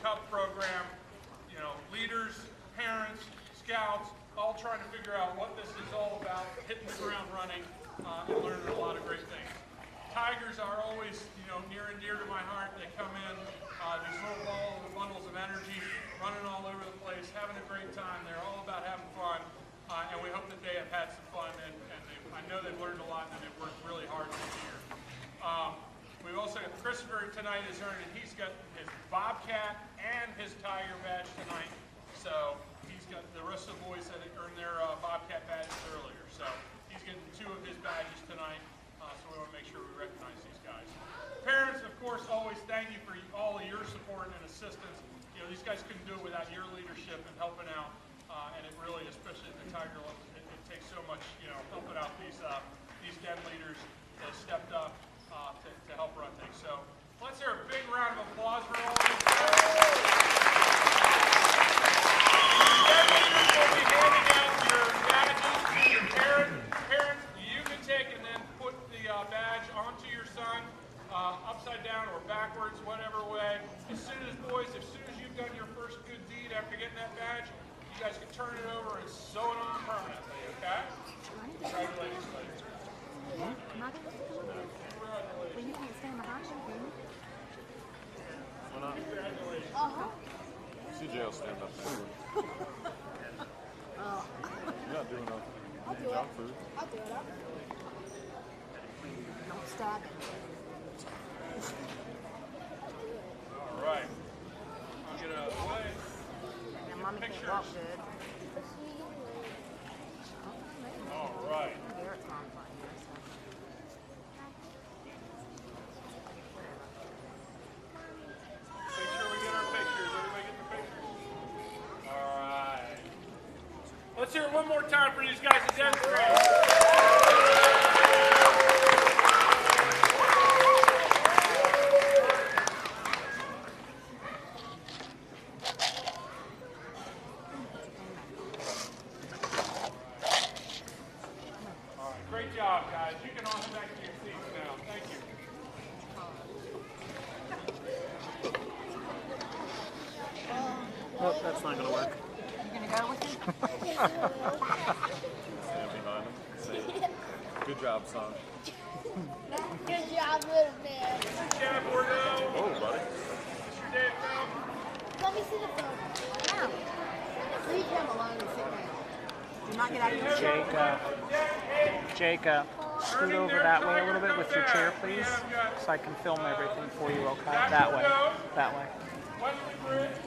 Cup program, you know, leaders, parents, scouts, all trying to figure out what this is all about, hitting the ground running, and learning a lot of great things. Tigers are always, you know, near and dear to my heart. They come in, these little bundles of energy, running all over the place, having a great time. They're all about having fun, and we hope that they have had some fun, and I know they've learned a lot, and they've worked really hard this year. We've also got Christopher tonight is earning, he's got his Bobcat and his Tiger badge tonight, so he's got the rest of the boys that earned their Bobcat badges earlier, so he's getting 2 of his badges tonight, so we want to make sure we recognize these guys. Parents, of course, always thank you for all of your support and assistance. You know, these guys couldn't do it without your leadership and helping out, and it really, especially at the Tiger level, it takes so much, you know, helping out these den leaders that stepped up to help run things. So let's hear a big round of applause for all of these guys. Den leaders will be handing out your badges to your parents. You can take and then put the badge onto your son, upside down or backwards, whatever way. As soon as you've done your first good deed after getting that badge, you guys can turn it over and sew it on permanently, okay? Congratulations, ladies. Well, you can't stand behind you, can you? Why not? Congratulations. CJ will stand up there. You're not doing a junk food. I'll do it. Don't stab it. All right. I'll get out of the way. Now, Mommy can't Pictures. walk good. All right. Garrett's mom's like this. Make sure we get our pictures. Everybody get the pictures? All right. Let's hear it one more time for these guys at Den. Great job, guys. You can all head back to your seats now. Thank you. Nope, that's not going to work. You gonna go with him? Stand behind him. Say, good job, son. Good job, little man. Good job, Bordeaux. Oh, buddy. It's your day of film. Let me see the phone. No. Leave him alone and sit down. Do not get out of your chair. Jacob, scoot over that way a little bit with your chair, please, so I can film everything for you, okay? That way. That way. Wesley Bridge.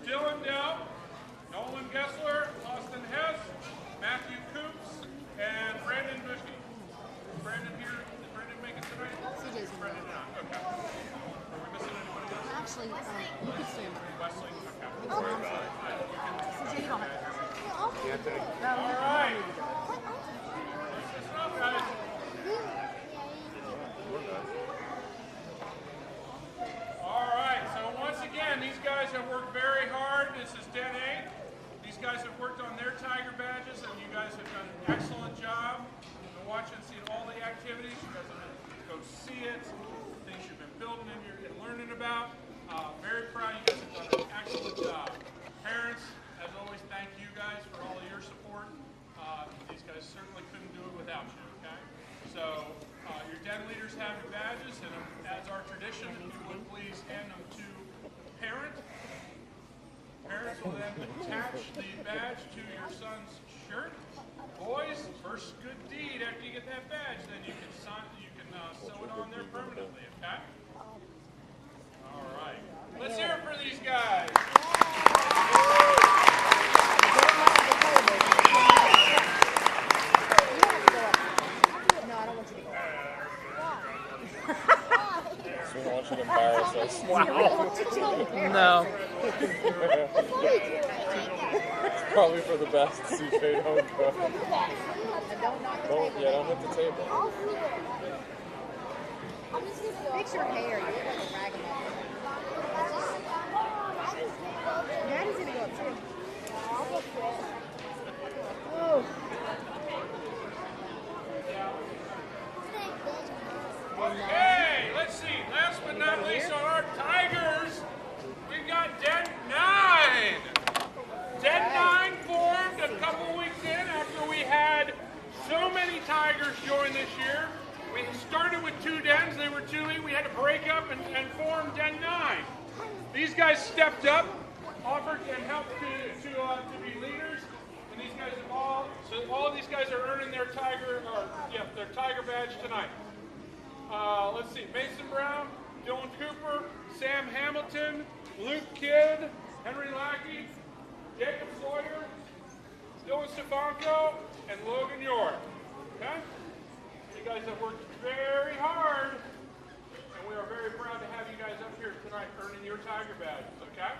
Dylan Dell, Nolan Gessler, Austin Hess, Matthew Coops, and Brandon Bushke. Brandon here. Did Brandon make it tonight? CJ's in Brandon not. Okay. Are we missing anybody else? Actually, you could stand there. Wesley. Okay. CJ, you don't have to. Anthony. No, All right. Listen up, guys. We're done. All right, so once again, these guys have worked very hard. This is Den 8. These guys have worked on their Tiger badges, and you guys have done an excellent job. You've been watching and seeing all the activities. You guys have been go see it, things you've been building and learning about. Very proud. You guys have done an excellent job. Parents, as always, thank you guys for all of your support. These guys certainly couldn't do it without you, okay? So your den leaders have your badges, and as our tradition, if you would please hand them to the parent. Parents will then attach the badge to your son's shirt. Boys, first good deed after you get that badge, then you can sew it on there permanently, okay? All right. Let's hear it for these guys. No, I don't want you to go. So we don't want you to embarrass us. No. It's probably for the best to see Fade home go. Don't hit the table. Fix your hair. You look like a ragamuffin. Daddy's gonna go up too. Oh. Okay, let's see. Last but These guys stepped up, offered and helped to be leaders, and these guys have all of these guys are earning their Tiger badge tonight. Let's see, Mason Brown, Dylan Cooper, Sam Hamilton, Luke Kidd, Henry Lackey, Jacob Sawyer, Dylan Stefanko, and Logan York. Okay? You guys have worked very hard, and we are very proud to have you guys up here tonight earning your Tiger badges, okay?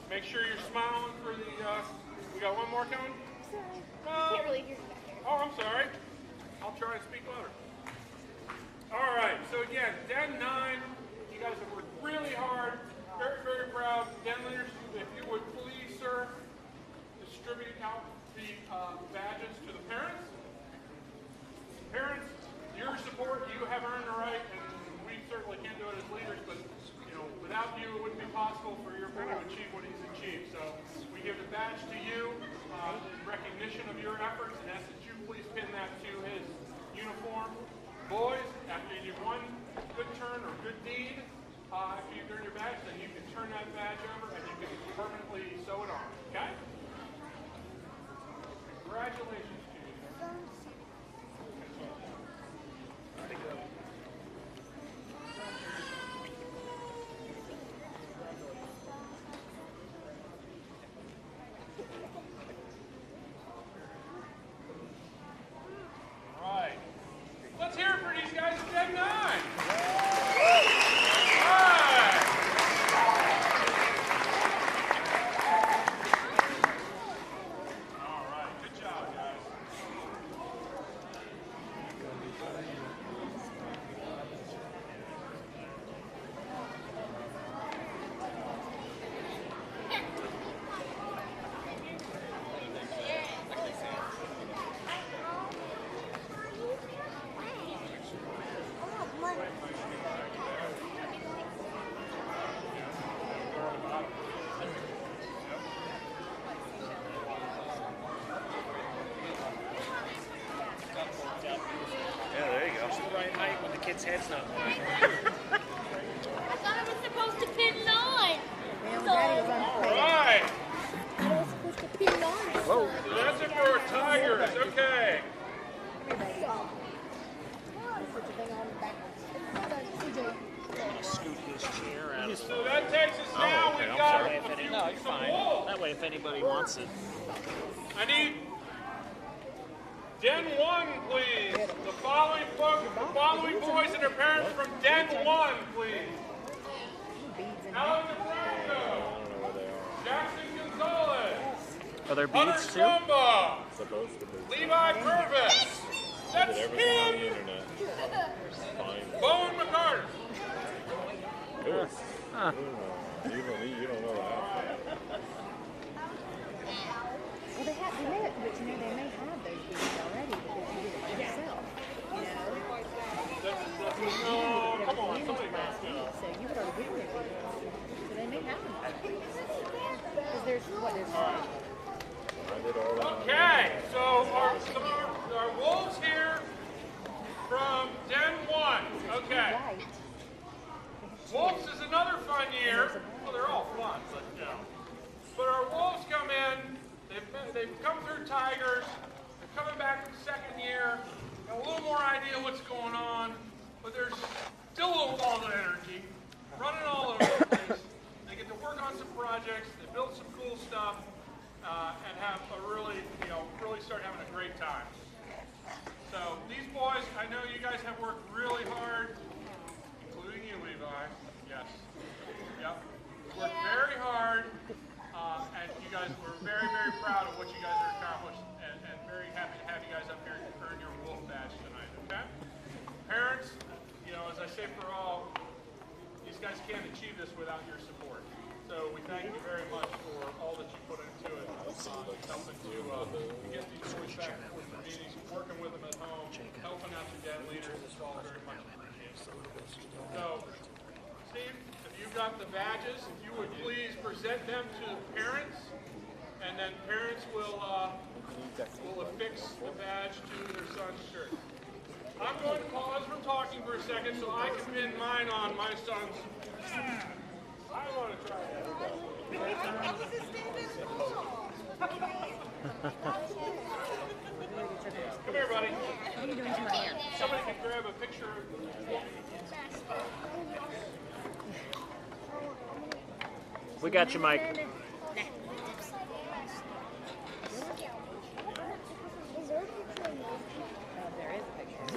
Make sure you're smiling for the, we got one more coming? Sorry. Can't really hear you back there. Oh, I'm sorry. I'll try and speak louder. All right, so again, Den 9, you guys have worked really hard. Very, very proud. Den leaders, if you would please, sir, distribute out the badges to the parents. Parents, your support, you have earned the right, and we certainly can't do it as leaders, but without you, it wouldn't be possible for your boy to achieve what he's achieved. So we give the badge to you in recognition of your efforts, and ask that you please pin that to his uniform. Boys, after you do one good turn or good deed, after you've earned your badge, then you can turn that badge over and you can permanently sew it on. Okay? Congratulations to you. Let's hear it for these guys at Den 9. All right. Good job, guys. Kid's head's not moving. I thought I was supposed to pin 9. Man, Daddy was All unfair. right. I was supposed to pin 9. So that's it for Tigers. Okay. Put your thing on backwards. Scoot his chair out. So that takes us now. We've got That way, if any, no, you're fine. That way, if anybody wants it. I need Den 1, please. The following boys and their parents from Den 1, please. Alan DeFranco, Jackson Gonzalez, Are there Hunter beads too? Strumba, Supposed to be. Levi Purvis. That's Did everything on the him. internet. Fine. Bowen McCarty. Good. Huh. You don't know that. Well, they may have those beads already because you did it by yourself. No, come on, somebody got So you would already given their beads. So they may have them. Because there's what is. I did all that. Okay, so our wolves here from Den 1. Okay. Right. Wolves is another fun year. Well, they're all fun, but But our wolves come in. They've come through Tigers. They're coming back for the second year. Got a little more idea what's going on, but there's still a little ball of energy, running all over the place. They get to work on some projects. They build some cool stuff, and have a really start having a great time. So these boys, I know you guys have worked really hard, including you, Levi. Yes. Yep. Worked very hard, and you guys were very, very proud of what you guys have accomplished, and very happy to have you guys up here and earn your wolf badge tonight. Okay. Parents, as I say for all, these guys can't achieve this without your support. So we thank you very much for all that you put into it, helping to get these boys back with the meetings, working with them at home, helping out your dad leaders. It's all very much appreciated. So, Steve, if you've got the badges, if you would please present them to the parents, and then parents will affix the badge to their son's shirt. I'm going to pause from talking for a second so I can pin mine on my son's. We got you, Mike. Oh, there is a picture.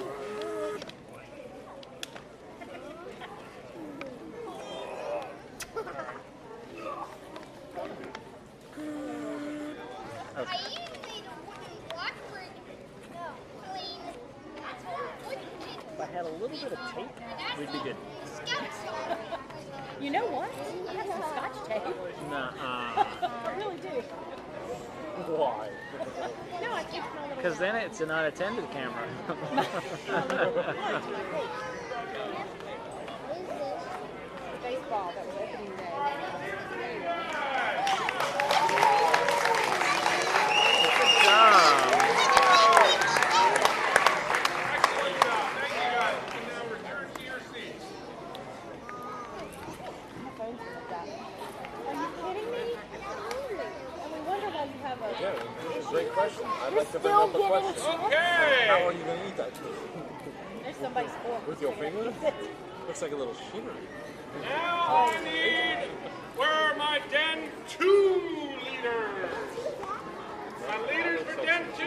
I even made a wooden block for clean. That's what wood did. If I had a little bit of tape, we'd be good. Scouts. You know what? I have some Scotch tape. Nuh-uh. I really do. Why? No, I keep my little. Because then it's an unattended camera. Baseball that was opening day. Good job. Excellent job. Thank you guys. You can now return to your seats. My phone's like that. Are you kidding me? And we wonder why you have a. Yeah, it's a great question. I'd like to bring up a question. How Okay. are you going to eat that? There's somebody's fork. With your finger? Looks like a little shimmer. Now I need, where are my Den 2 leaders? My leaders for Den 2.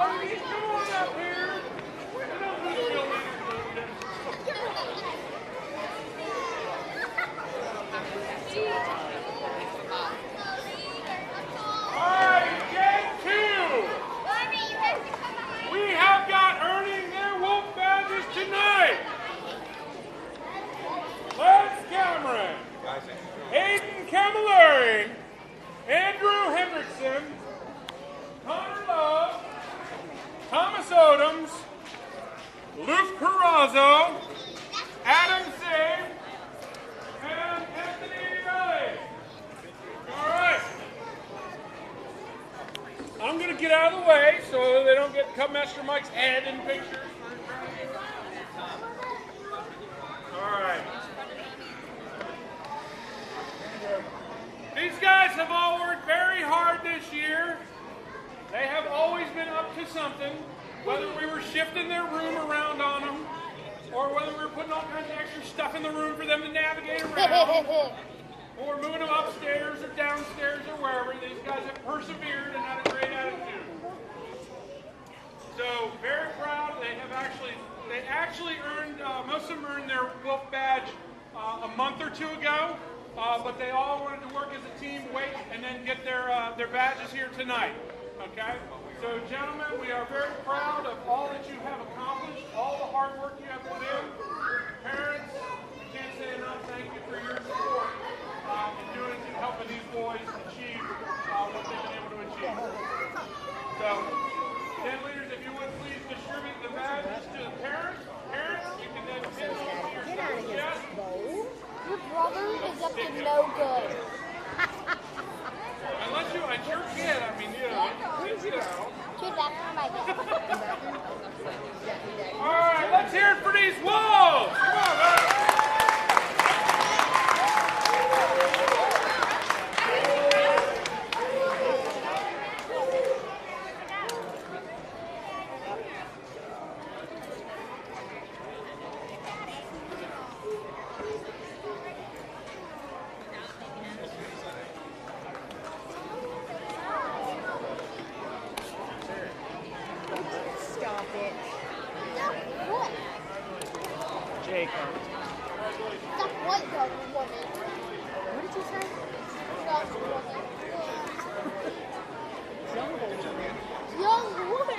Ladies, come on up here. Alright, Gen 2. We have got earning their wolf badges tonight. Lance Cameron, Hayden Camilleri, Andrew Hendrickson, Connor Love, Thomas Odoms, Luke Carrazzo, Adam Save, and Anthony Riley. All right. I'm going to get out of the way so they don't get Cubmaster Mike's head in pictures. All right. These guys have all worked very hard this year. They have always been up to something, whether we were shifting their room around on them, or whether we were putting all kinds of extra stuff in the room for them to navigate around, or moving them upstairs or downstairs or wherever. These guys have persevered and had a great attitude. So very proud. They actually earned, most of them earned their wolf badge a month or two ago, but they all wanted to work as a team, wait, and then get their badges here tonight. Okay? So gentlemen, we are very proud of all that you have accomplished, all the hard work you have put in. Parents, we can't say enough thank you for your support in doing and helping these boys achieve what they've been able to achieve. So, Den leaders, if you would please distribute the badges to the parents. Parents, you can then pin them to your son's desk. Your brother is up to no good. Unless you, it's your kid, I mean, you know. Kid back from my dad. All right, let's hear it for these wolves. Come on, guys. Stop it. What? Jacob. Stop what, young woman? What did you say? Young woman. Young Young woman. woman.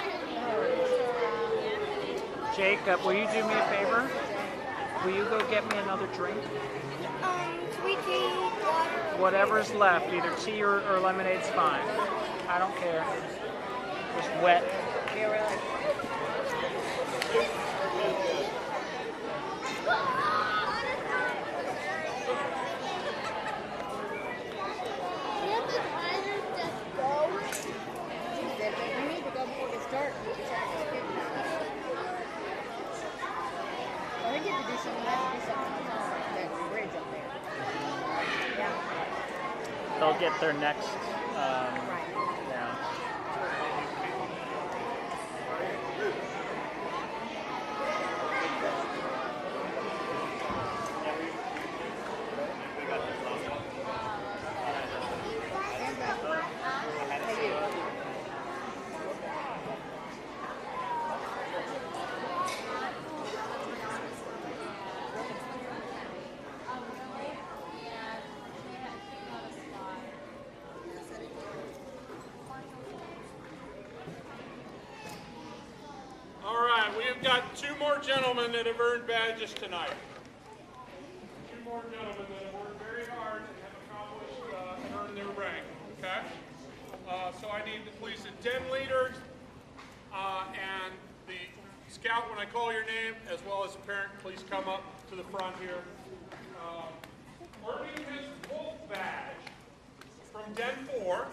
Jacob, will you do me a favor? Will you go get me another drink? Sweet tea, water. Whatever's left, either tea or lemonade's fine. I don't care. Just wet. Can't the miners just go? You said that we need to go before they start. Well, we get to do something. We have to do something on that bridge up there. Yeah. They'll get their next. Right. Yeah. Hey, you. All right, we have got 2 more gentlemen that have earned badges tonight. 2 more gentlemen that have worked very hard and have accomplished and earned their rank. Okay? So I need please the den leaders and the scout when I call your name, as well as the parent, please come up to the front here. Earning his wolf badge from Den 4,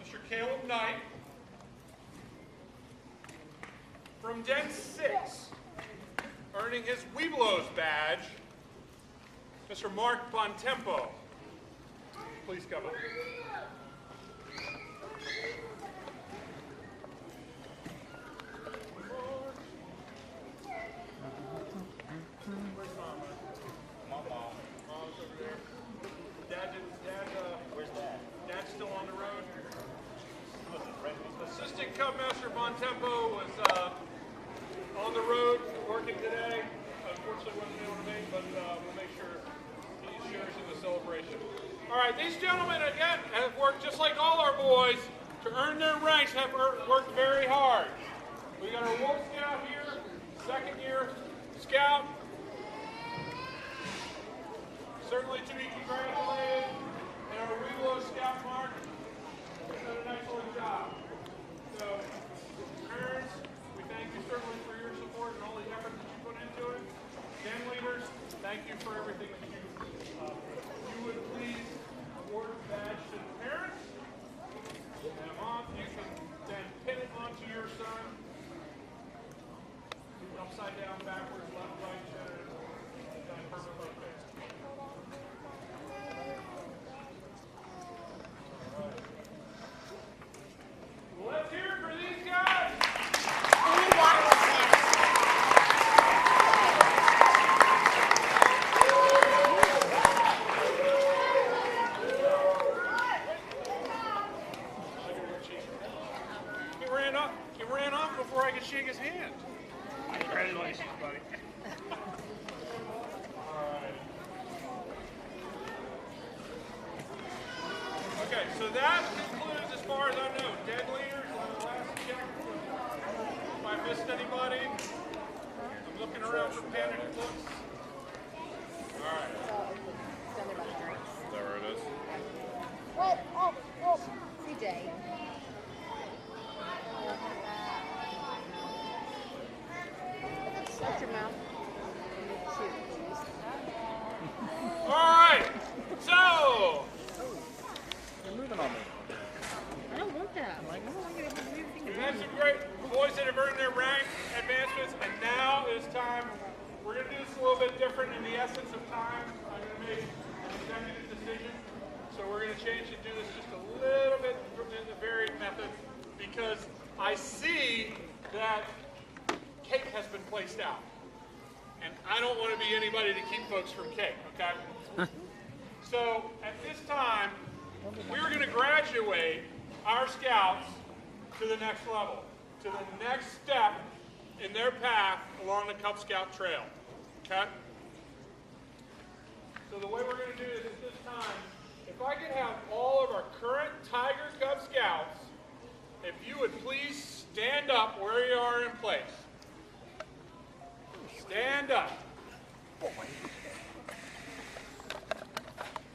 Mr. Caleb Knight. From Den 6, earning his Weeblos badge, Mr. Mark Bontempo. Please come up. Where's Mom? Mom's over there. Where's Dad? Dad's still on the road. Assistant Cubmaster Bontempo was on the road working today. Unfortunately, wasn't able to make, but we'll make sure he shares in the celebration. All right, these gentlemen again have worked just like all our boys to earn their ranks. Have worked very hard. We got our Wolf Scout here, 2nd year Scout. Certainly to be congratulated, and our Weeblos Scout Mark has done an excellent job. So, parents, we thank you certainly for your support and all the effort that you put into it. Den leaders, thank you for everything that you you would please award the badge to the parents. And Mom, you can then pin it onto your son. Upside down, backwards, left, right, center. Done perfectly okay. Let's hear it for these guys. He ran off before I could shake his hand. Congratulations, buddy. Okay, so that concludes, as far as I know, dead leaders on the last check. If I missed anybody, I'm looking around for panicked looks. All right. It's down there by the drinks. Is that where it is? CJ. Shut your mouth. Shoot, please. All right. So, You're moving on me. I don't want that. I'm like, I don't want you to do anything. we've had some great boys that have earned their rank advancements, and now is time. We're going to do this a little bit different in the essence of time. I'm going to make an executive decision. So we're going to change and do this just a little bit in the varied method because I see that cake has been placed out. And I don't want to be anybody to keep folks from cake, okay? So at this time, we're going to graduate our scouts to the next level, to the next step in their path along the Cub Scout Trail, okay? So the way we're going to do this at this time, if I could have all of our current Tiger Cub Scouts, if you would please stand up where you are in place. Stand up.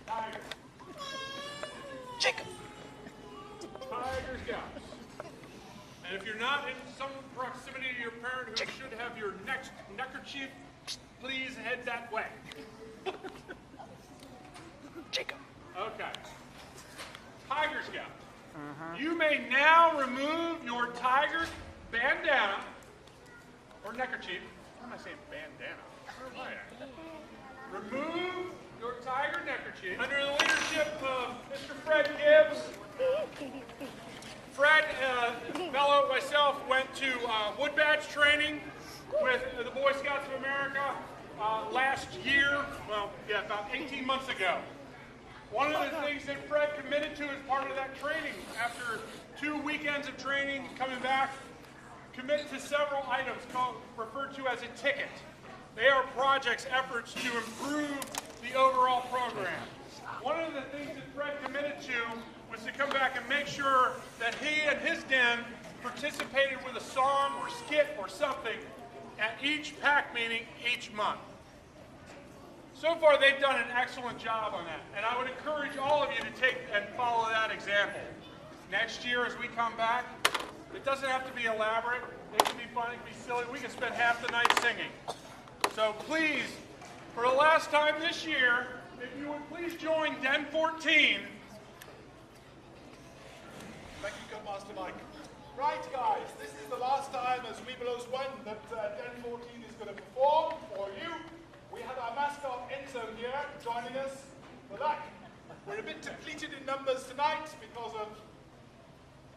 Tiger. Jacob. Tiger Scouts. And if you're not in some proximity to your parent who should have your next neckerchief, please head that way. Jacob. Okay. Tiger Scout. You may now remove your tiger bandana or neckerchief. Why am I saying bandana? Where am I at? Remove your tiger neckerchief. Under the leadership of Mr. Fred Gibbs, Fred, Mello, and myself went to wood badge training with the Boy Scouts of America last year, well, yeah, about 18 months ago. One of the things that Fred committed to as part of that training, after 2 weekends of training, coming back, commit to several items referred to as a ticket. They are projects, efforts to improve the overall program. One of the things that Fred committed to was to come back and make sure that he and his den participated with a song or skit or something at each PAC meeting each month. So far, they've done an excellent job on that, and I would encourage all of you to take and follow that example. Next year, as we come back, it doesn't have to be elaborate. It can be fun, it can be silly. We can spend half the night singing. So please, for the last time this year, if you would please join Den 14. Thank you, Master Mike. Right, guys, this is the last time as Webelos 1 that Den 14 is going to perform for you. We have our mascot Enzo here joining us for that. We're a bit depleted in numbers tonight because of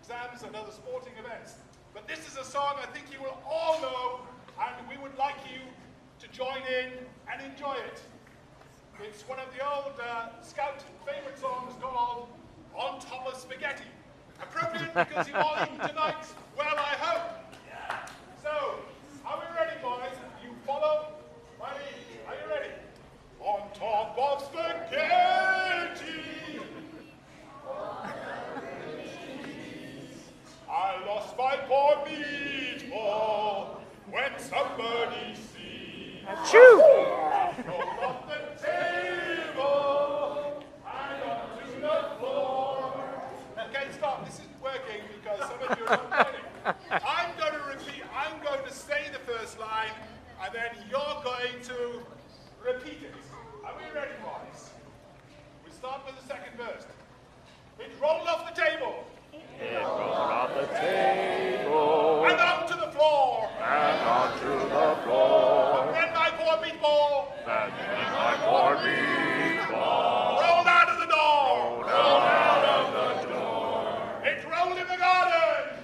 exams and other sporting events. But this is a song I think you will all know, and we would like you to join in and enjoy it. It's one of the old Scout favorite songs called On Top of Spaghetti. Appropriate because you all eaten tonight? Well, I hope. So, are we ready, boys? You follow my lead. Are you ready? On top of spaghetti, I lost my poor meatball when somebody sees. Achoo! Rolled off the table and onto the floor. Okay, stop. This isn't working because some of you are not learning. I'm going to repeat. I'm going to say the first line, and then you're going to repeat it. Are we ready, boys? We start with the second verse. It rolled off the table. It rolled off the table And onto the floor. and onto the floor. And then my poor meatball And then my poor meatball rolled out of the door. rolled out of the door. It rolled in the garden.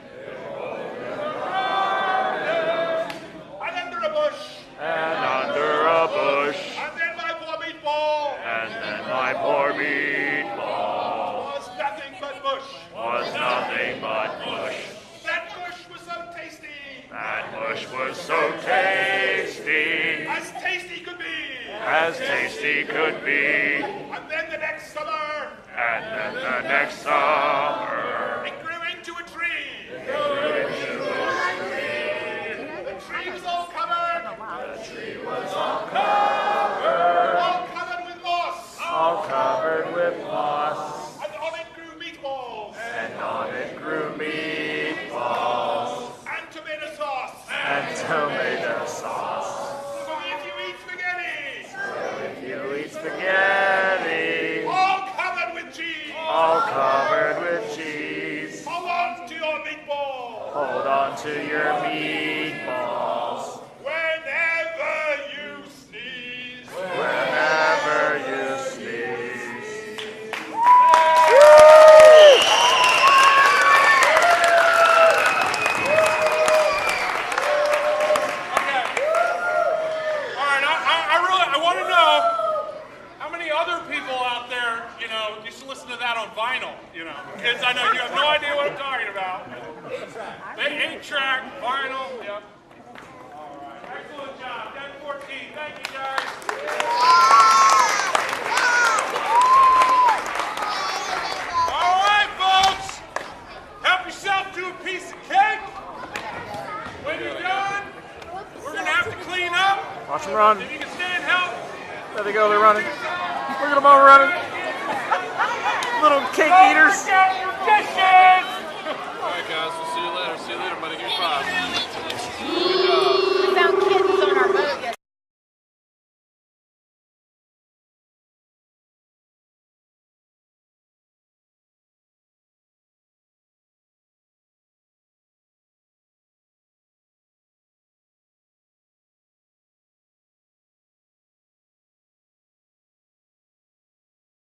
And under a bush. And under a bush. And then my poor meatball And then my poor meatball was nothing but bush. was nothing but bush. That bush was so tasty. That bush was so tasty, As tasty could be. as tasty could be. And then the next summer, And then the next summer, it grew into a tree. The tree was all covered. All covered with moss. all covered with moss, And on it grew meatballs. and on it grew meatballs And tomato sauce. and tomato sauce. So if you eat spaghetti, If you eat spaghetti, all covered with cheese, all covered with cheese, hold on to your meatball. hold on to your meatballs. Whenever you sneeze. Whenever you sneeze. Okay. All right, I want to know how many other people out there, used to listen to that on vinyl, because I know you have no idea what I'm talking about. They 8-track, vinyl, yep. All right, excellent job. 10-14, thank you guys. All right, folks, help yourself to a piece of cake. When you're done, we're going to have to clean up. Watch them run. If you can stand help. There they go, they're running. Look at them all running. Little cake eaters. Forget your dishes. All right, guys. We'll see you later. See you later, buddy. Give me 5.